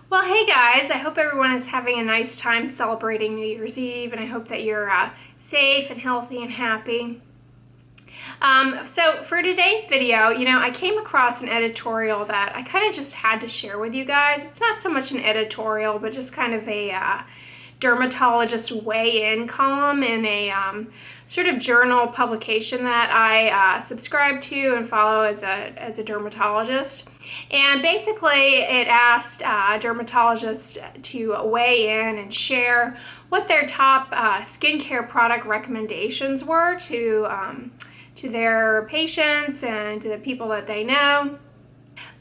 Well, hey guys, I hope everyone is having a nice time celebrating New Year's Eve, and I hope that you're safe and healthy and happy. So for today's video, I came across an editorial that I kind of just had to share with you guys. It's not so much an editorial, but just kind of a dermatologist weigh-in column in a sort of journal publication that I subscribe to and follow as a dermatologist. And basically it asked dermatologists to weigh in and share what their top skincare product recommendations were to their patients and to the people that they know.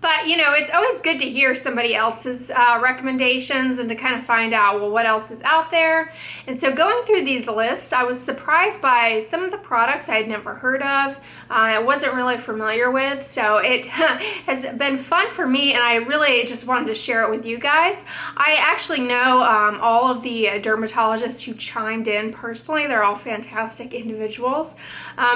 But, it's always good to hear somebody else's recommendations and to kind of find out, well, what else is out there. And so going through these lists, I was surprised by some of the products I had never heard of, I wasn't really familiar with. So it has been fun for me, and I really just wanted to share it with you guys. I actually know all of the dermatologists who chimed in personally. They're all fantastic individuals.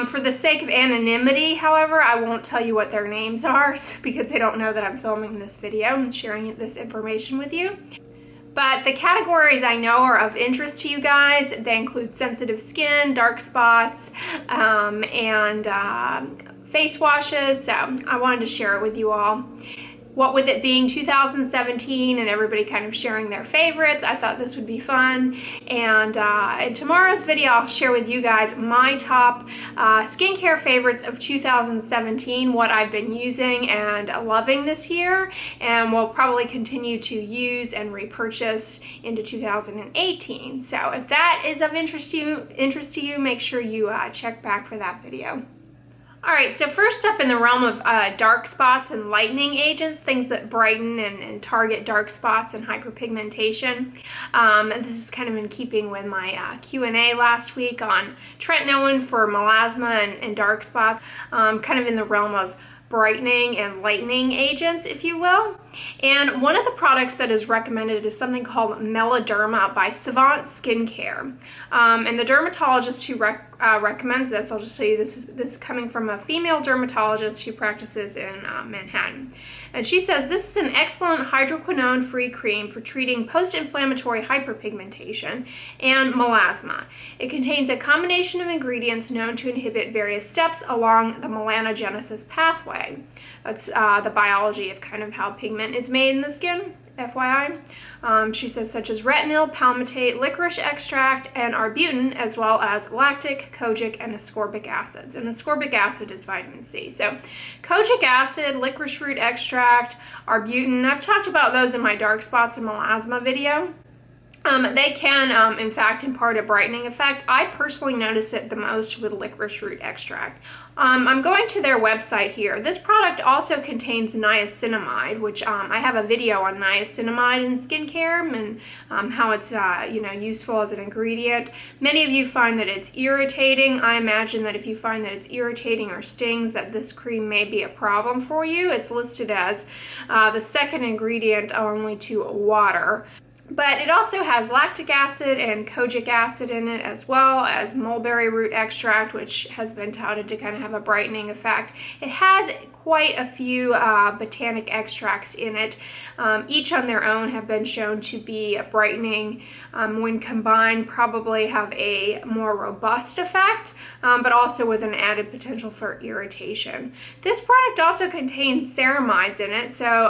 For the sake of anonymity, however, I won't tell you what their names are because they don't know that I'm filming this video and sharing this information with you. But the categories I know are of interest to you guys. They include sensitive skin, dark spots, and face washes. So I wanted to share it with you all. What with it being 2017 and everybody kind of sharing their favorites, I thought this would be fun. And in tomorrow's video, I'll share with you guys my top skincare favorites of 2017, what I've been using and loving this year, and will probably continue to use and repurchase into 2018. So if that is of interest to you, make sure you check back for that video. Alright, so first up in the realm of dark spots and lightening agents, things that brighten and target dark spots and hyperpigmentation. And this is kind of in keeping with my Q&A last week on tretinoin for melasma and dark spots, kind of in the realm of brightening and lightening agents, if you will. And one of the products that is recommended is something called Meladerm by Savant Skincare. And the dermatologist who recommends this, I'll just show you, this is coming from a female dermatologist who practices in Manhattan. And she says, this is an excellent hydroquinone-free cream for treating post-inflammatory hyperpigmentation and melasma. It contains a combination of ingredients known to inhibit various steps along the melanogenesis pathway. That's the biology of kind of how pigment is made in the skin, FYI. She says such as retinol, palmitate, licorice extract, and arbutin, as well as lactic, kojic, and ascorbic acids. And ascorbic acid is vitamin C. So kojic acid, licorice root extract, arbutin, I've talked about those in my dark spots and melasma video. They can, in fact, impart a brightening effect. I personally notice it the most with licorice root extract. I'm going to their website here. This product also contains niacinamide, which I have a video on niacinamide in skincare and how it's useful as an ingredient. Many of you find that it's irritating. I imagine that if you find that it's irritating or stings, that this cream may be a problem for you. It's listed as the second ingredient only to water. But it also has lactic acid and kojic acid in it, as well as mulberry root extract, which has been touted to kind of have a brightening effect. It has quite a few botanic extracts in it. Each on their own have been shown to be brightening. When combined, probably have a more robust effect, but also with an added potential for irritation. This product also contains ceramides in it, so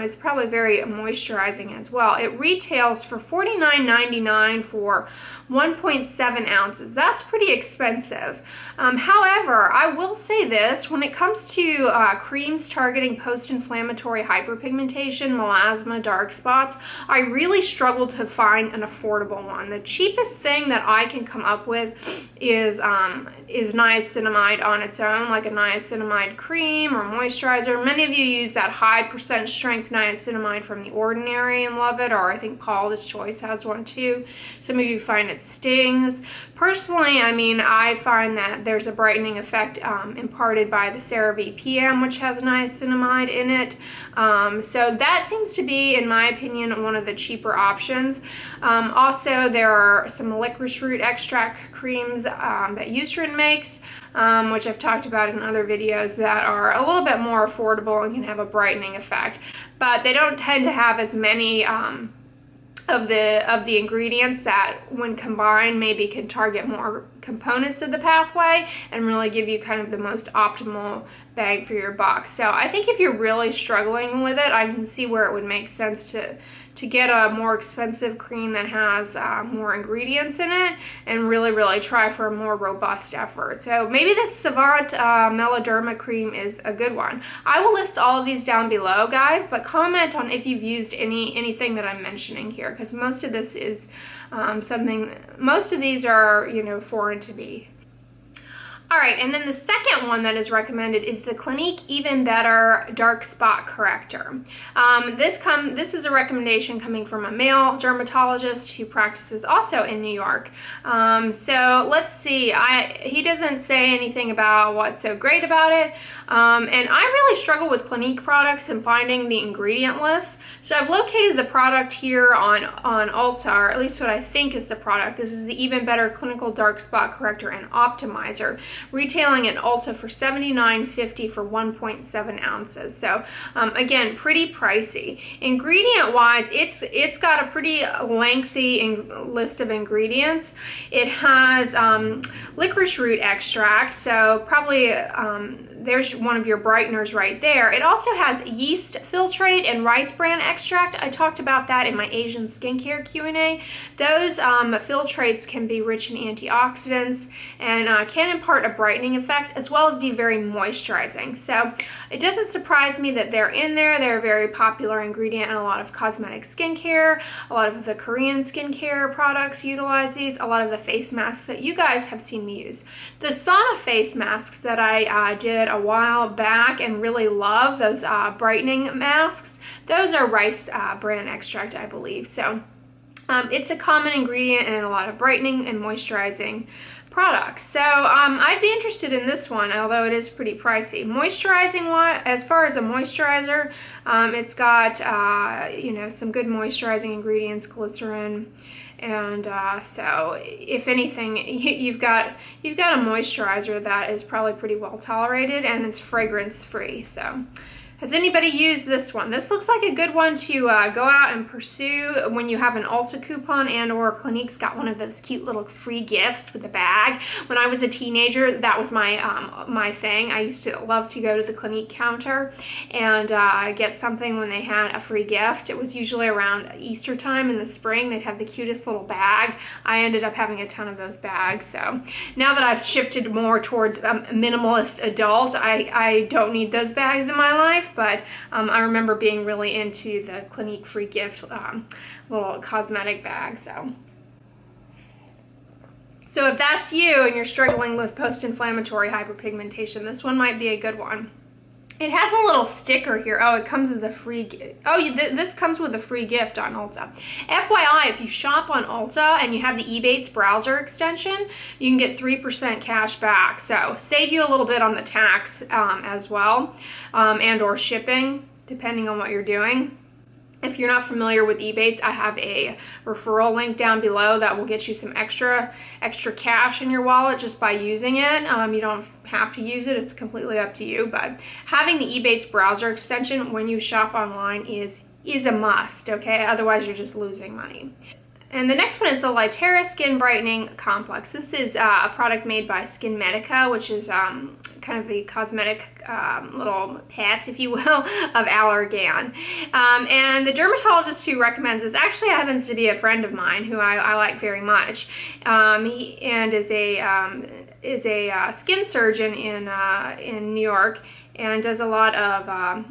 it's probably very moisturizing as well. It retails for $49.99 for 1.7 ounces. That's pretty expensive. However, I will say this, when it comes to creams targeting post-inflammatory hyperpigmentation, melasma, dark spots, I really struggle to find an affordable one. The cheapest thing that I can come up with is niacinamide on its own, like a niacinamide cream or moisturizer. Many of you use that high percent strength niacinamide from The Ordinary and love it, or I think Paula's Choice has one too. Some of you find it stings. Personally, I find that there's a brightening effect imparted by the CeraVe PM, which has niacinamide in it. So that seems to be, in my opinion, one of the cheaper options. Also, there are some licorice root extract creams that Eucerin makes, which I've talked about in other videos, that are a little bit more affordable and can have a brightening effect. but they don't tend to have as many of the ingredients that when combined maybe can target more components of the pathway and really give you kind of the most optimal bang for your buck. So I think if you're really struggling with it, I can see where it would make sense to get a more expensive cream that has more ingredients in it and really try for a more robust effort. So maybe this Savant Meladerm cream is a good one. I will list all of these down below, guys, but comment on if you've used anything that I'm mentioning here, because most of this is most of these are, you know, foreign to me. All right, and then the second one that is recommended is the Clinique Even Better Dark Spot Corrector. This is a recommendation coming from a male dermatologist who practices also in New York. So let's see, he doesn't say anything about what's so great about it, and I really struggle with Clinique products and finding the ingredient list. So I've located the product here on Ulta, or at least what I think is the product. This is the Even Better Clinical Dark Spot Corrector and Optimizer, retailing at Ulta for $79.50 for 1.7 ounces. So again, pretty pricey. Ingredient wise, it's got a pretty lengthy list of ingredients. It has licorice root extract, so probably there's one of your brighteners right there. It also has yeast filtrate and rice bran extract. I talked about that in my Asian skincare Q&A. Those filtrates can be rich in antioxidants and can impart a brightening effect as well as be very moisturizing. So it doesn't surprise me that they're in there. They're a very popular ingredient in a lot of cosmetic skincare. A lot of the Korean skincare products utilize these. A lot of the face masks that you guys have seen me use. The sauna face masks that I did a while back and really love, those brightening masks, those are rice bran extract, I believe. So it's a common ingredient in a lot of brightening and moisturizing products. So I'd be interested in this one, although it is pretty pricey. Moisturizing one, as far as a moisturizer, it's got you know, some good moisturizing ingredients, glycerin, and so if anything, you've got a moisturizer that is probably pretty well tolerated and is fragrance free. So has anybody used this one? This looks like a good one to go out and pursue when you have an Ulta coupon, and or Clinique's got one of those cute little free gifts with a bag. When I was a teenager, that was my thing. I used to love to go to the Clinique counter and get something when they had a free gift. It was usually around Easter time in the spring. They'd have the cutest little bag. I ended up having a ton of those bags. So now that I've shifted more towards a minimalist adult, I don't need those bags in my life. But I remember being really into the Clinique free gift little cosmetic bag. So if that's you and you're struggling with post-inflammatory hyperpigmentation, this one might be a good one. It has a little sticker here. Oh, it comes as a free gift. Oh, this comes with a free gift on Ulta. FYI, if you shop on Ulta and you have the Ebates browser extension, you can get 3% cash back. So save you a little bit on the tax as well, and or shipping, depending on what you're doing. If you're not familiar with Ebates, I have a referral link down below that will get you some extra cash in your wallet just by using it. You don't have to use it. It's completely up to you. But having the Ebates browser extension when you shop online is a must, okay? Otherwise, you're just losing money. And the next one is the Lytera Skin Brightening Complex. This is a product made by Skin Medica, which is kind of the cosmetic little pet, if you will, of Allergan. And the dermatologist who recommends this actually happens to be a friend of mine who I like very much. He is a skin surgeon in New York and does a lot of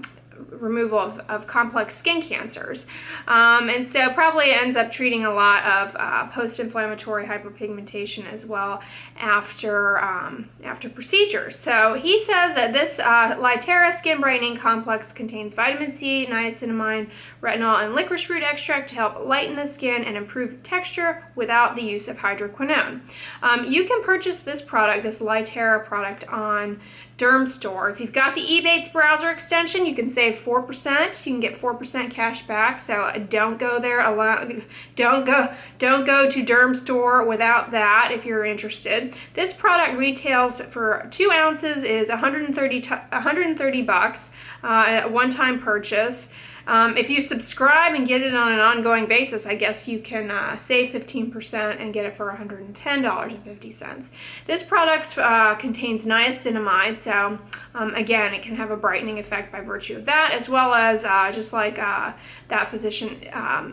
removal of complex skin cancers, and so probably ends up treating a lot of post-inflammatory hyperpigmentation as well after procedures. So he says that this Lytera Skin Brightening Complex contains vitamin C, niacinamide, retinol, and licorice root extract to help lighten the skin and improve texture without the use of hydroquinone. You can purchase this product, this Lytera product, on Derm Store. If you've got the Ebates browser extension, you can save 4%. You can get 4% cash back. So don't go there alone. Don't go to Derm Store without that if you're interested. This product retails for 2 ounces is $130 bucks, a one-time purchase. If you subscribe and get it on an ongoing basis, I guess you can save 15% and get it for $110.50. This product contains niacinamide, so again, it can have a brightening effect by virtue of that, as well as just like that physician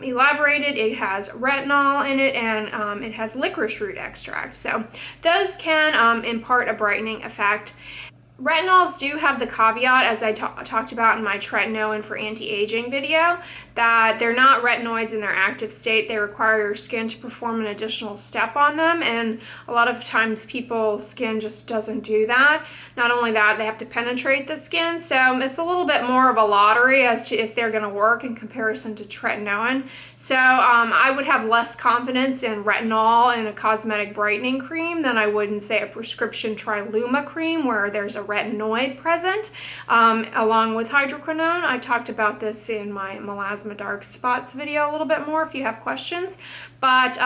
elaborated, it has retinol in it, and it has licorice root extract. So those can impart a brightening effect. Retinols do have the caveat, as I talked about in my tretinoin for anti-aging video, that they're not retinoids in their active state. They require your skin to perform an additional step on them, and a lot of times people's skin just doesn't do that. Not only that, they have to penetrate the skin, so it's a little bit more of a lottery as to if they're going to work in comparison to tretinoin. So I would have less confidence in retinol in a cosmetic brightening cream than I would in, say, a prescription Triluma cream where there's a retinoid present, along with hydroquinone. I talked about this in my melasma dark spots video a little bit more if you have questions, but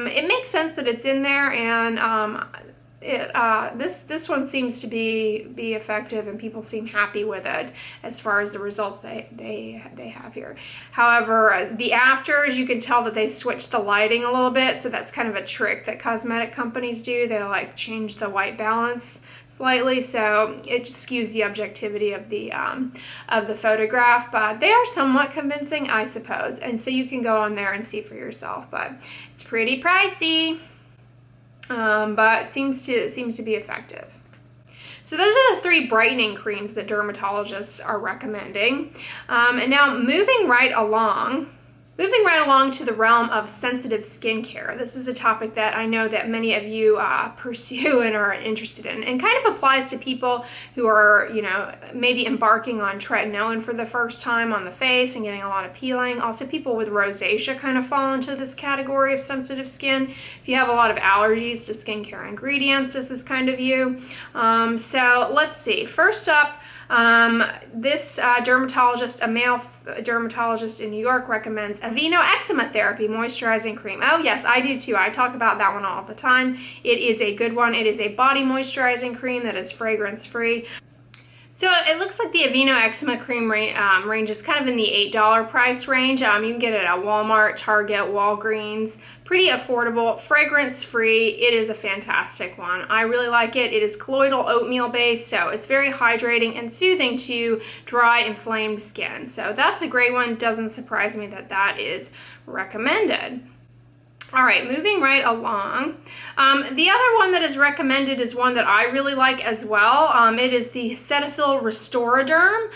it makes sense that it's in there, and this one seems to be effective, and people seem happy with it as far as the results they have here. However, the afters, you can tell that they switched the lighting a little bit, so that's kind of a trick that cosmetic companies do. They like change the white balance slightly, so it just skews the objectivity of the photograph, but they are somewhat convincing, I suppose, and so you can go on there and see for yourself, but it's pretty pricey. But it seems to be effective. So those are the 3 brightening creams that dermatologists are recommending. And now moving right along to the realm of sensitive skincare. This is a topic that I know that many of you pursue and are interested in, and kind of applies to people who are, maybe embarking on tretinoin for the first time on the face and getting a lot of peeling. Also, people with rosacea kind of fall into this category of sensitive skin. If you have a lot of allergies to skincare ingredients, this is kind of you. So let's see. First up, this dermatologist, a male dermatologist in New York, recommends Aveeno Eczema Therapy Moisturizing Cream. Oh yes, I do too. I talk about that one all the time. It is a good one. It is a body moisturizing cream that is fragrance free. So it looks like the Aveeno Eczema Cream range is kind of in the $8 price range. You can get it at Walmart, Target, Walgreens. Pretty affordable, fragrance-free. It is a fantastic one. I really like it. It is colloidal oatmeal based, so it's very hydrating and soothing to dry, inflamed skin. So that's a great one. Doesn't surprise me that that is recommended. All right, moving right along. The other one that is recommended is one that I really like as well. It is the Cetaphil Restoraderm.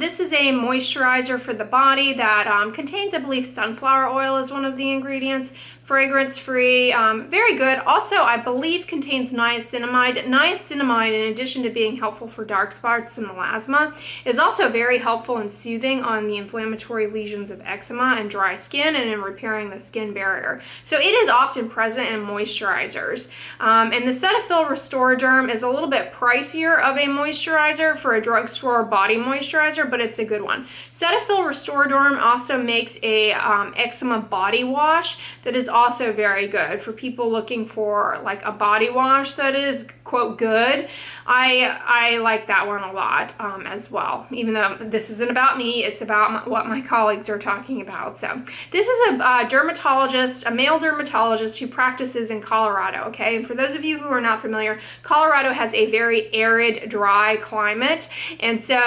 This is a moisturizer for the body that contains, I believe, sunflower oil is one of the ingredients. Fragrance-free, very good. Also, I believe contains niacinamide. Niacinamide, in addition to being helpful for dark spots and melasma, is also very helpful and soothing on the inflammatory lesions of eczema and dry skin, and in repairing the skin barrier. So it is often present in moisturizers. And the Cetaphil Restoraderm is a little bit pricier of a moisturizer for a drugstore body moisturizer, but it's a good one. Cetaphil Restoraderm also makes a eczema body wash that is also very good for people looking for like a body wash that is, quote, good. I like that one a lot as well, even though this isn't about me, it's about what my colleagues are talking about. So this is a dermatologist, a male dermatologist who practices in Colorado, okay? And for those of you who are not familiar, Colorado has a very arid, dry climate, and so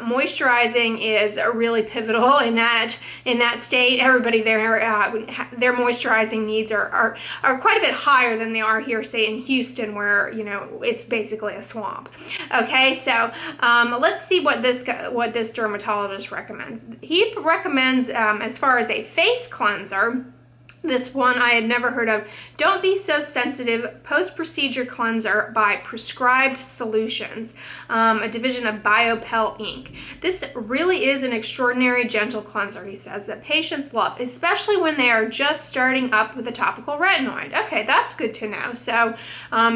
moisturizing is really pivotal in that state. Everybody there, their moisturizing needs are quite a bit higher than they are here, say in Houston, where it's basically a swamp. Okay, so let's see what this dermatologist recommends. He recommends, as far as a face cleanser, this one I had never heard of. Don't Be So Sensitive Post-Procedure Cleanser by Prescribed Solutions, a division of BioPel Inc. This really is an extraordinary gentle cleanser, he says, that patients love, especially when they are just starting up with a topical retinoid. Okay, that's good to know. So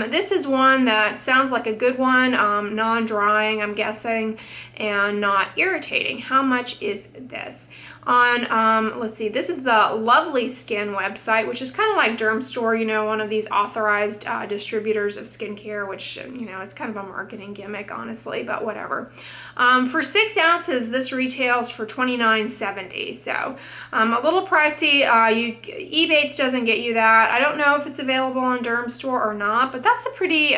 this is one that sounds like a good one, non-drying, I'm guessing, and not irritating. How much is this? On, let's see, this is the Lovely Skin website, which is kind of like Derm Store, you know, one of these authorized distributors of skincare, which, you know, it's kind of a marketing gimmick, honestly, but whatever. For 6 ounces, this retails for $29.70, so a little pricey. Ebates doesn't get you that. I don't know if it's available on Derm Store or not, but that's a pretty,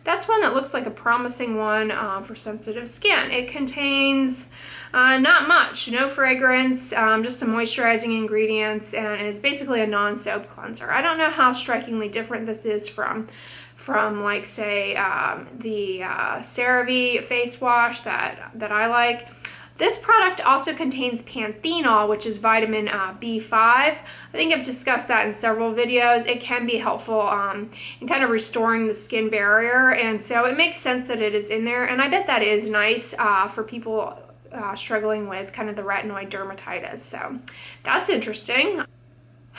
that's one that looks like a promising one for sensitive skin. It contains not much, no fragrance, just some moisturizing ingredients, and is basically a non-soap cleanser. I don't know how strikingly different this is from like, say, the CeraVe face wash that I like. This product also contains panthenol, which is vitamin B5. I think I've discussed that in several videos. It can be helpful in kind of restoring the skin barrier, and so it makes sense that it is in there, and I bet that is nice for people struggling with kind of the retinoid dermatitis, so that's interesting.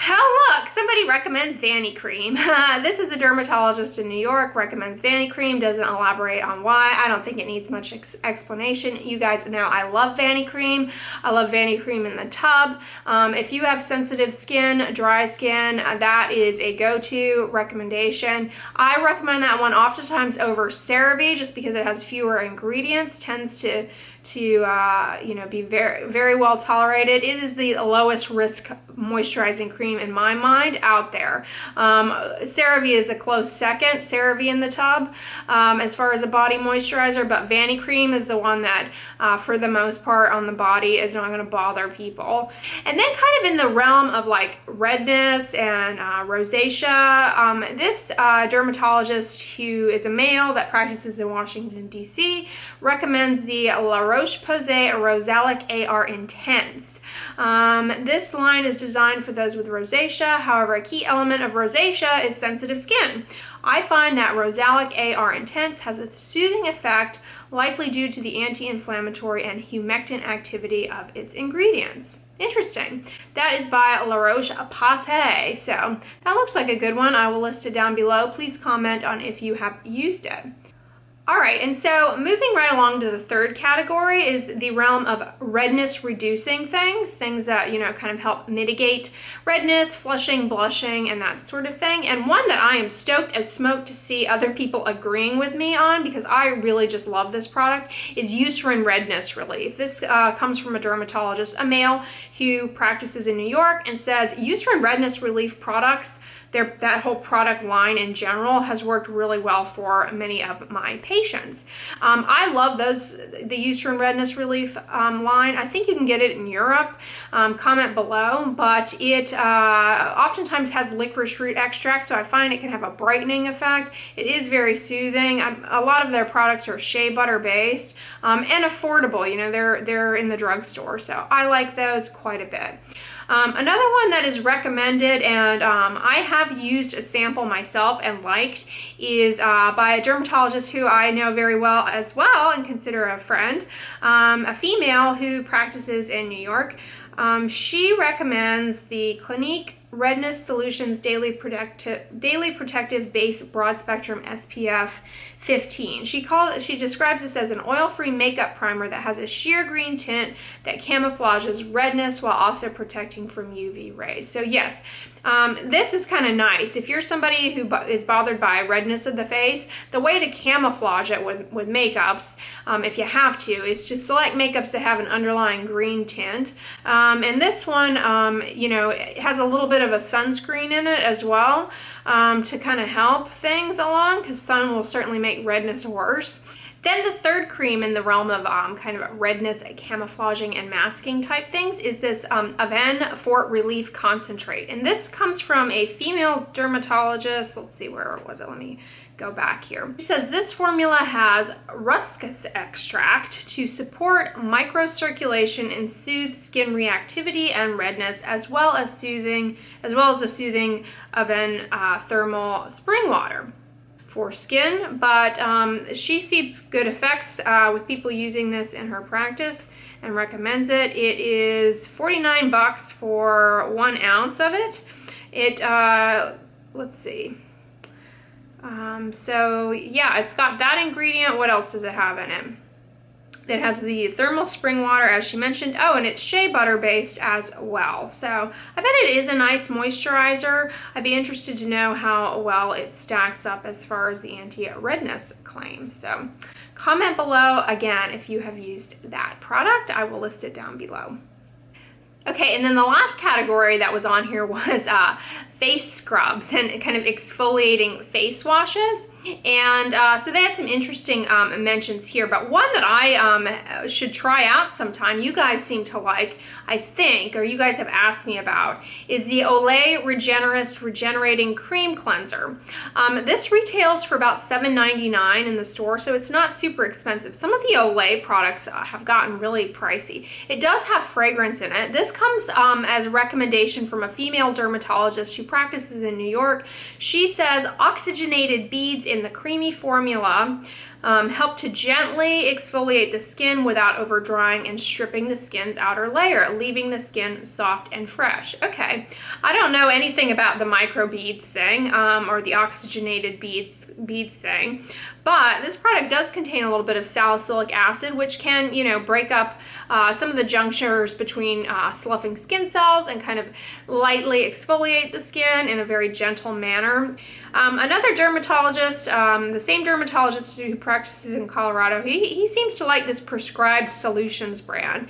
Oh, look, somebody recommends Vanny Cream. This is a dermatologist in New York, recommends Vanny Cream, doesn't elaborate on why. I don't think it needs much explanation. You guys know I love Vanny Cream. I love Vanny Cream in the tub. If you have sensitive skin, dry skin, that is a go-to recommendation. I recommend that one oftentimes over CeraVe just because it has fewer ingredients, tends to you know, be very, very well tolerated. It is the lowest risk moisturizing cream in my mind out there. CeraVe is a close second, CeraVe in the tub, as far as a body moisturizer, but Vanny Cream is the one that for the most part on the body is not going to bother people. And then kind of in the realm of like redness and rosacea, this dermatologist, who is a male that practices in Washington, D.C., recommends the La Roche-Posay Rosalic AR Intense. This line is designed for those with rosacea. However, a key element of rosacea is sensitive skin. I find that Rosalic AR Intense has a soothing effect, likely due to the anti-inflammatory and humectant activity of its ingredients. Interesting. That is by La Roche-Posay. So that looks like a good one. I will list it down below. Please comment on if you have used it. All right, and so moving right along to the third category is the realm of redness reducing things that, you know, kind of help mitigate redness, flushing, blushing, and that sort of thing. And one that I am stoked as smoke to see other people agreeing with me on, because I really just love this product, is Eucerin Redness Relief. This comes from a dermatologist, a male who practices in New York, and says Eucerin Redness Relief products, that whole product line in general has worked really well for many of my patients. I love the Eucerin Redness Relief line. I think you can get it in Europe. Comment below, but it oftentimes has licorice root extract, so I find it can have a brightening effect. It is very soothing. A lot of their products are shea butter based and affordable. You know, they're in the drugstore, so I like those quite a bit. Another one that is recommended, and I have used a sample myself and liked, is by a dermatologist who I know very well as well and consider a friend, a female who practices in New York. She recommends the Clinique Redness Solutions Daily Protective Base Broad Spectrum SPF 15. She describes this as an oil-free makeup primer that has a sheer green tint that camouflages redness while also protecting from UV rays. So yes, this is kind of nice. If you're somebody who is bothered by redness of the face, the way to camouflage it with makeups, if you have to, is to select makeups that have an underlying green tint. And this one, you know, it has a little bit of a sunscreen in it as well, to kind of help things along, because sun will certainly make redness worse. Then the third cream in the realm of kind of redness, camouflaging, and masking type things is this Aven Fort Relief Concentrate. And this comes from a female dermatologist. Let's see, where was it? Let me go back here. It says this formula has ruscus extract to support microcirculation and soothe skin reactivity and redness, as well as the soothing Aven thermal spring water for skin. But she sees good effects with people using this in her practice and recommends it. It is $49 for 1 ounce of it. Let's see. So yeah, it's got that ingredient. What else does it have in it? It has the thermal spring water, as she mentioned. Oh, and it's shea butter based as well. So I bet it is a nice moisturizer. I'd be interested to know how well it stacks up as far as the anti-redness claim. So comment below again if you have used that product. I will list it down below. Okay, and then the last category that was on here was face scrubs and kind of exfoliating face washes. And so they had some interesting mentions here, but one that I should try out sometime, you guys seem to like, I think, or you guys have asked me about, is the Olay Regenerist Regenerating Cream Cleanser. This retails for about $7.99 in the store, so it's not super expensive. Some of the Olay products have gotten really pricey. It does have fragrance in it. This comes as a recommendation from a female dermatologist who practices in New York. She says oxygenated beads in the creamy formula help to gently exfoliate the skin without over drying and stripping the skin's outer layer, leaving the skin soft and fresh. Okay, I don't know anything about the micro beads thing or the oxygenated beads thing, but this product does contain a little bit of salicylic acid, which can, you know, break up some of the junctures between sloughing skin cells and kind of lightly exfoliate the skin in a very gentle manner. Another dermatologist, the same dermatologist who practices in Colorado, he seems to like this Prescribed Solutions brand,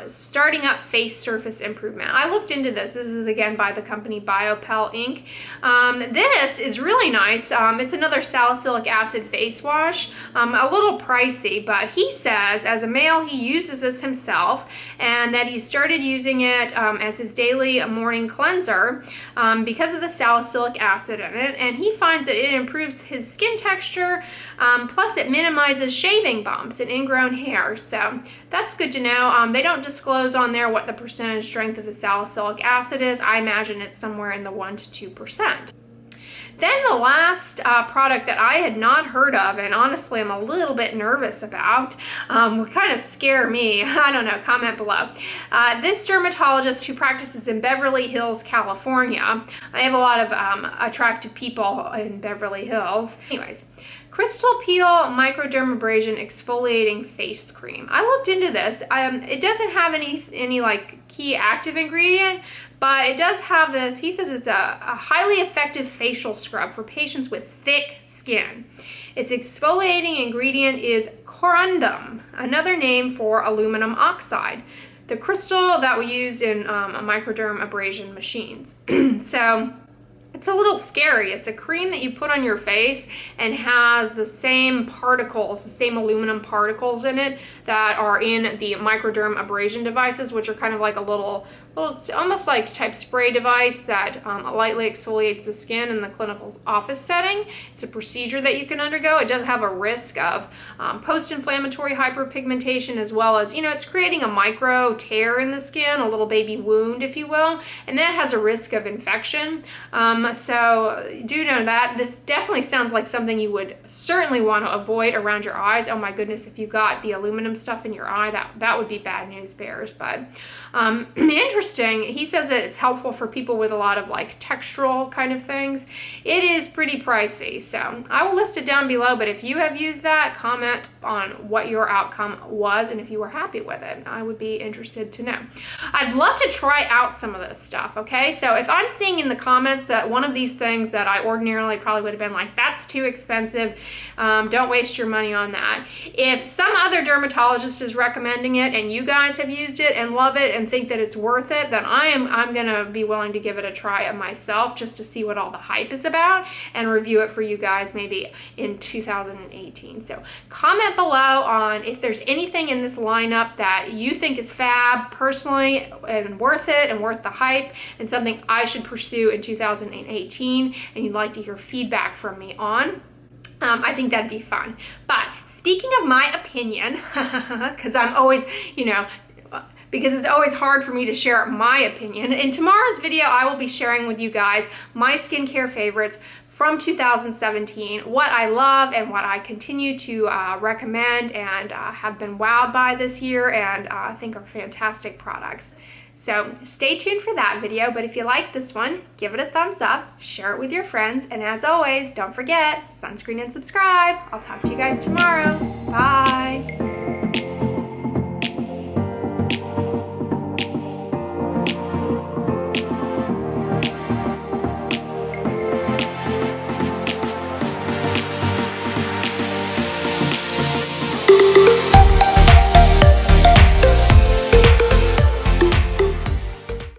starting up face surface improvement. I looked into this. This is again by the company Biopel Inc. This is really nice. It's another salicylic acid face wash, a little pricey, but he says as a male he uses this himself and that he started using it as his daily morning cleanser because of the salicylic acid in it, and he finds that it improves his skin texture, plus it minimizes shaving bumps and ingrown hair. So that's good to know. They don't disclose on there what the percentage strength of the salicylic acid is. I imagine it's somewhere in the 1 to 2%. Then the last product that I had not heard of, and honestly I'm a little bit nervous about, would kind of scare me. I don't know, comment below. This dermatologist who practices in Beverly Hills, California. I have a lot of attractive people in Beverly Hills. Anyways, Crystal Peel Microdermabrasion Exfoliating Face Cream. I looked into this. It doesn't have any like key active ingredient, but it does have this. He says it's a highly effective facial scrub for patients with thick skin. Its exfoliating ingredient is corundum, another name for aluminum oxide, the crystal that we use in microdermabrasion machines. So it's a little scary. It's a cream that you put on your face and has the same particles, the same aluminum particles in it that are in the microdermabrasion devices, which are kind of like a little almost like type spray device that lightly exfoliates the skin in the clinical office setting. It's a procedure that you can undergo. It does have a risk of post-inflammatory hyperpigmentation, as well as, you know, it's creating a micro tear in the skin, a little baby wound, if you will, and that has a risk of infection. So do know that. This definitely sounds like something you would certainly want to avoid around your eyes. Oh my goodness, if you got the aluminum stuff in your eye, that would be bad news bears. But interesting, he says that it's helpful for people with a lot of like textural kind of things. It is pretty pricey, so I will list it down below, but if you have used that, comment on what your outcome was and if you were happy with it. I would be interested to know. I'd love to try out some of this stuff, okay? So if I'm seeing in the comments that one of these things that I ordinarily probably would have been like, that's too expensive, don't waste your money on that. If some other dermatologist is recommending it and you guys have used it and love it and think that it's worth it, then I'm gonna be willing to give it a try myself just to see what all the hype is about and review it for you guys maybe in 2018. So comment below on if there's anything in this lineup that you think is fab personally and worth it and worth the hype and something I should pursue in 2018 and you'd like to hear feedback from me on. I think that'd be fun. But speaking of my opinion, because I'm always, you know, because it's always hard for me to share my opinion. In tomorrow's video, I will be sharing with you guys my skincare favorites from 2017, what I love and what I continue to recommend and have been wowed by this year and I think are fantastic products. So stay tuned for that video, but if you like this one, give it a thumbs up, share it with your friends, and as always, don't forget, sunscreen and subscribe. I'll talk to you guys tomorrow. Bye.